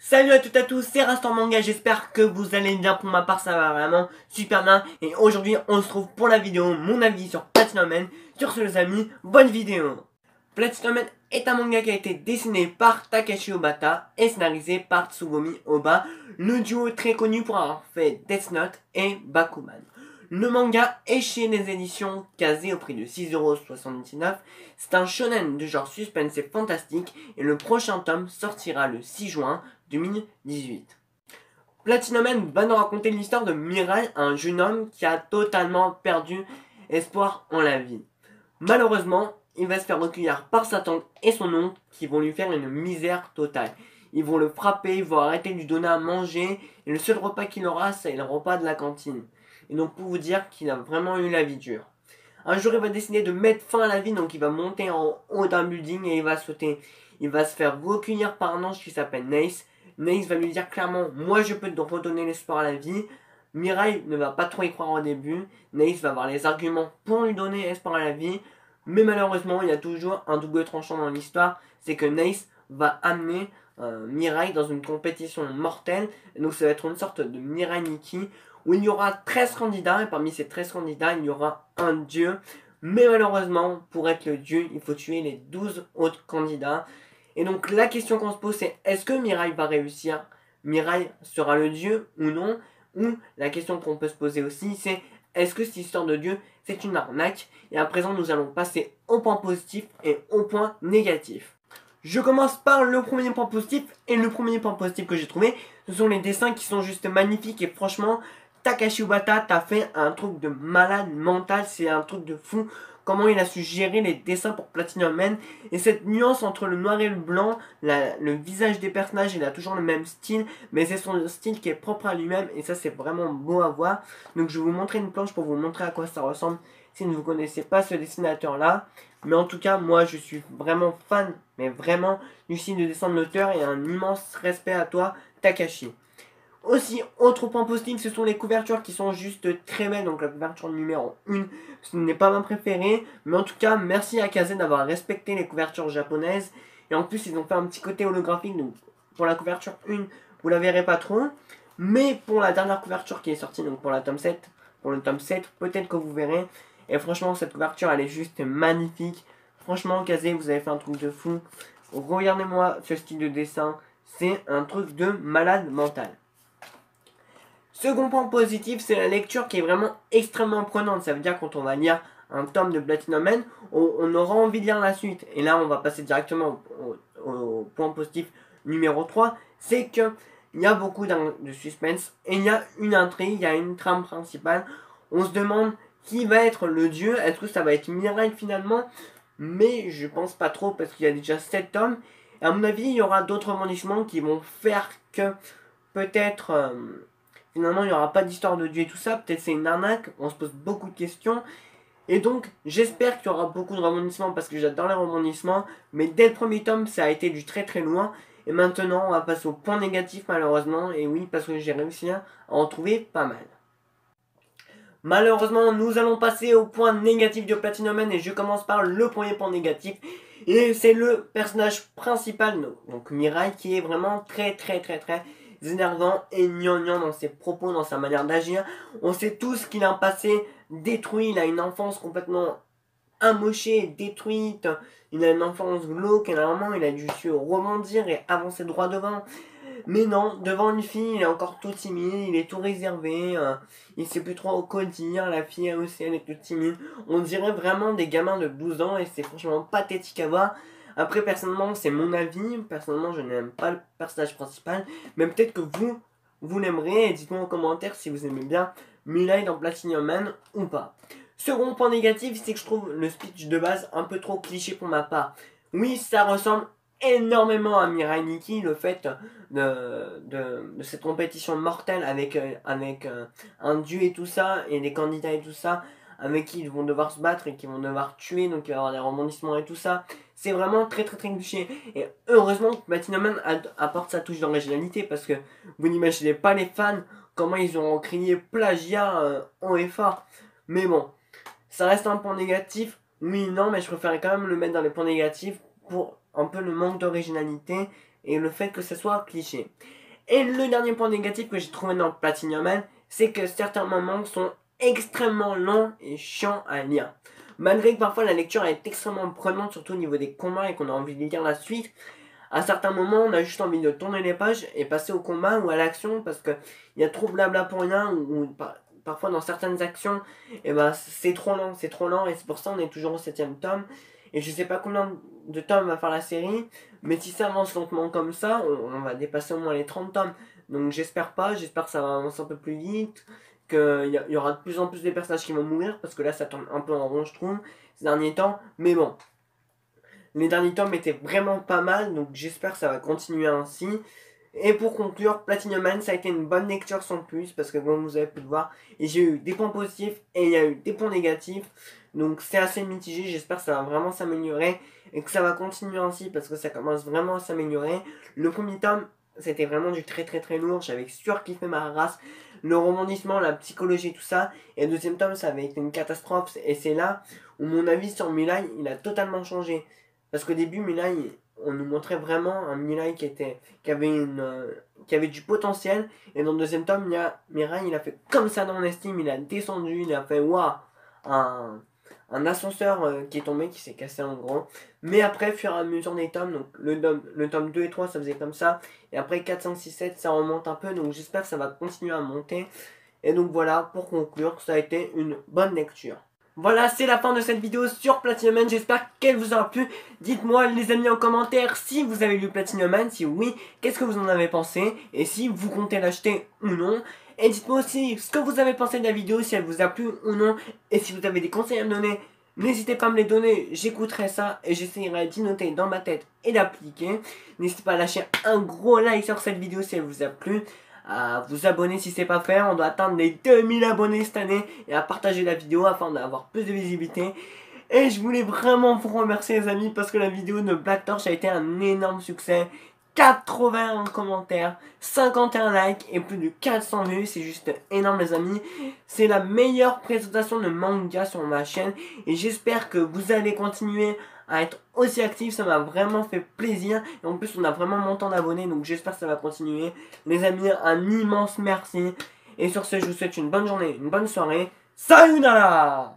Salut à toutes et à tous, c'est Rastor Manga, j'espère que vous allez bien. Pour ma part ça va vraiment super bien. Et aujourd'hui on se trouve pour la vidéo, mon avis sur Platinum Man. Sur ce les amis, bonne vidéo. Platinum Man est un manga qui a été dessiné par Takashi Obata et scénarisé par Tsugomi Oba, le duo très connu pour avoir fait Death Note et Bakuman. Le manga est chez les éditions Kazé au prix de 6,79 €. C'est un shonen de genre suspense et fantastique et le prochain tome sortira le 6 juin 2018. Platinum Man va nous raconter l'histoire de Mirai, un jeune homme qui a totalement perdu espoir en la vie. Malheureusement, il va se faire recueillir par sa tante et son oncle qui vont lui faire une misère totale. Ils vont le frapper, ils vont arrêter de lui donner à manger et le seul repas qu'il aura, c'est le repas de la cantine. Et donc pour vous dire qu'il a vraiment eu la vie dure. Un jour, il va décider de mettre fin à la vie, donc il va monter en haut d'un building et il va sauter. Il va se faire recueillir par un ange qui s'appelle Nace. Nace va lui dire clairement, moi je peux te redonner l'espoir à la vie. Mirai ne va pas trop y croire au début. Nace va avoir les arguments pour lui donner espoir à la vie. Mais malheureusement, il y a toujours un double tranchant dans l'histoire. C'est que Nace va amener Mirai dans une compétition mortelle. Et donc ça va être une sorte de Mirai Nikki, où il y aura 13 candidats, et parmi ces 13 candidats, il y aura un dieu. Mais malheureusement, pour être le dieu, il faut tuer les 12 autres candidats. Et donc la question qu'on se pose, c'est est-ce que Mirai va réussir? Mirai sera le dieu ou non? Ou la question qu'on peut se poser aussi, c'est est-ce que cette histoire de dieu, c'est une arnaque? Et à présent, nous allons passer au point positif et au point négatif. Je commence par le premier point positif, et le premier point positif que j'ai trouvé, ce sont les dessins qui sont juste magnifiques. Et franchement, Takashi Obata t'a fait un truc de malade mental, c'est un truc de fou. Comment il a su gérer les dessins pour Platinum Man. Et cette nuance entre le noir et le blanc, le visage des personnages, il a toujours le même style. Mais c'est son style qui est propre à lui-même. Et ça, c'est vraiment beau à voir. Donc je vais vous montrer une planche pour vous montrer à quoi ça ressemble. Si vous ne connaissez pas ce dessinateur-là. Mais en tout cas, moi, je suis vraiment fan, mais vraiment, du style de dessin de l'auteur. Et un immense respect à toi, Takashi. Aussi, autre point positif, ce sont les couvertures qui sont juste très belles. Donc la couverture numéro 1, ce n'est pas ma préférée. Mais en tout cas, merci à Kazé d'avoir respecté les couvertures japonaises. Et en plus, ils ont fait un petit côté holographique. Donc pour la couverture 1, vous la verrez pas trop. Mais pour la dernière couverture qui est sortie, donc pour le tome 7, peut-être que vous verrez. Et franchement, cette couverture, elle est juste magnifique. Franchement, Kazé, vous avez fait un truc de fou. Regardez-moi ce style de dessin. C'est un truc de malade mental. Second point positif, c'est la lecture qui est vraiment extrêmement prenante. Ça veut dire quand on va lire un tome de Platinum Man, on aura envie de lire la suite. Et là, on va passer directement au point positif numéro 3. C'est qu'il y a beaucoup de suspense et il y a une intrigue, il y a une trame principale. On se demande qui va être le dieu. Est-ce que ça va être Mirai finalement? Mais je pense pas trop parce qu'il y a déjà 7 tomes. Et à mon avis, il y aura d'autres rebondissements qui vont faire que peut-être... finalement, il n'y aura pas d'histoire de dieu et tout ça. Peut-être c'est une arnaque. On se pose beaucoup de questions. Et donc, j'espère qu'il y aura beaucoup de rebondissements parce que j'adore les rebondissements. Mais dès le premier tome, ça a été du très très loin. Et maintenant, on va passer au point négatif malheureusement. Et oui, parce que j'ai réussi à en trouver pas mal. Malheureusement, nous allons passer au point négatif de Platinum Man. Et je commence par le premier point négatif. Et c'est le personnage principal, donc Mirai, qui est vraiment très énervant et gnangnan dans ses propos, dans sa manière d'agir. On sait tous qu'il a un passé détruit, il a une enfance complètement amochée, détruite, il a une enfance glauque et normalement il a dû se rebondir et avancer droit devant. Mais non, devant une fille, il est encore tout timide, il est tout réservé, il sait plus trop quoi dire, la fille aussi elle est toute timide. On dirait vraiment des gamins de 12 ans et c'est franchement pathétique à voir. Après, personnellement, c'est mon avis. Personnellement, je n'aime pas le personnage principal. Mais peut-être que vous l'aimerez. Et dites-moi en commentaire si vous aimez bien Mirai dans Platinum Man ou pas. Second point négatif, c'est que je trouve le speech de base un peu trop cliché pour ma part. Oui, ça ressemble énormément à Mirai Nikki, le fait de cette compétition mortelle avec un dieu et tout ça, et des candidats et tout ça, avec qui ils vont devoir se battre et qui vont devoir tuer, donc il va y avoir des rebondissements et tout ça. C'est vraiment très cliché. Et heureusement que Platinum Man apporte sa touche d'originalité, parce que vous n'imaginez pas les fans, comment ils ont crié plagiat haut et fort. Mais bon, ça reste un point négatif. Oui, non, mais je préférais quand même le mettre dans les points négatifs pour un peu le manque d'originalité et le fait que ça soit cliché. Et le dernier point négatif que j'ai trouvé dans Platinum Man, c'est que certains moments sont extrêmement longs et chiants à lire. Malgré que parfois la lecture est extrêmement prenante, surtout au niveau des combats et qu'on a envie de lire la suite, à certains moments on a juste envie de tourner les pages et passer au combat ou à l'action parce que il y a trop de blabla pour rien ou parfois dans certaines actions et c'est trop lent et c'est pour ça on est toujours au 7ème tome et je sais pas combien de tomes va faire la série, mais si ça avance lentement comme ça on va dépasser au moins les 30 tomes, donc j'espère que ça va avancer un peu plus vite, qu'il y aura de plus en plus de personnages qui vont mourir parce que là ça tourne un peu en rond je trouve ces derniers temps, mais bon, les derniers tomes étaient vraiment pas mal, donc j'espère que ça va continuer ainsi. Et pour conclure, Platinum Man, ça a été une bonne lecture sans plus, parce que comme vous avez pu le voir, j'ai eu des points positifs et il y a eu des points négatifs. Donc c'est assez mitigé, j'espère que ça va vraiment s'améliorer et que ça va continuer ainsi, parce que ça commence vraiment à s'améliorer. Le premier tome, c'était vraiment du très lourd, j'avais surkiffé ma race, le rebondissement, la psychologie, tout ça. Et le deuxième tome, ça avait été une catastrophe, et c'est là où mon avis sur Mirai, il a totalement changé. Parce qu'au début, Mirai, on nous montrait vraiment un Mirai qui avait du potentiel. Et dans le deuxième tome, Mirai, il a fait comme ça dans mon estime. Il a descendu, il a fait waouh, un ascenseur qui est tombé, qui s'est cassé en gros. Mais après, au fur et à mesure des tomes, donc le tome 2 et 3, ça faisait comme ça. Et après 4, 5, 6, 7, ça remonte un peu. Donc j'espère que ça va continuer à monter. Et donc voilà, pour conclure, ça a été une bonne lecture. Voilà, c'est la fin de cette vidéo sur Platinum Man, j'espère qu'elle vous aura plu. Dites-moi les amis en commentaire si vous avez lu Platinum Man, si oui, qu'est-ce que vous en avez pensé, et si vous comptez l'acheter ou non. Et dites-moi aussi ce que vous avez pensé de la vidéo, si elle vous a plu ou non, et si vous avez des conseils à me donner, n'hésitez pas à me les donner, j'écouterai ça, et j'essaierai d'y noter dans ma tête et d'appliquer. N'hésitez pas à lâcher un gros like sur cette vidéo si elle vous a plu, à vous abonner si c'est pas fait, on doit atteindre les 2000 abonnés cette année, et à partager la vidéo afin d'avoir plus de visibilité. Et je voulais vraiment vous remercier les amis parce que la vidéo de Black Torch a été un énorme succès. 81 commentaires, 51 likes et plus de 400 vues, c'est juste énorme les amis. C'est la meilleure présentation de manga sur ma chaîne et j'espère que vous allez continuer à être aussi actifs, ça m'a vraiment fait plaisir. Et en plus on a vraiment monté en abonnés, donc j'espère que ça va continuer. Les amis, un immense merci. Et sur ce, je vous souhaite une bonne journée, une bonne soirée. Sayonara!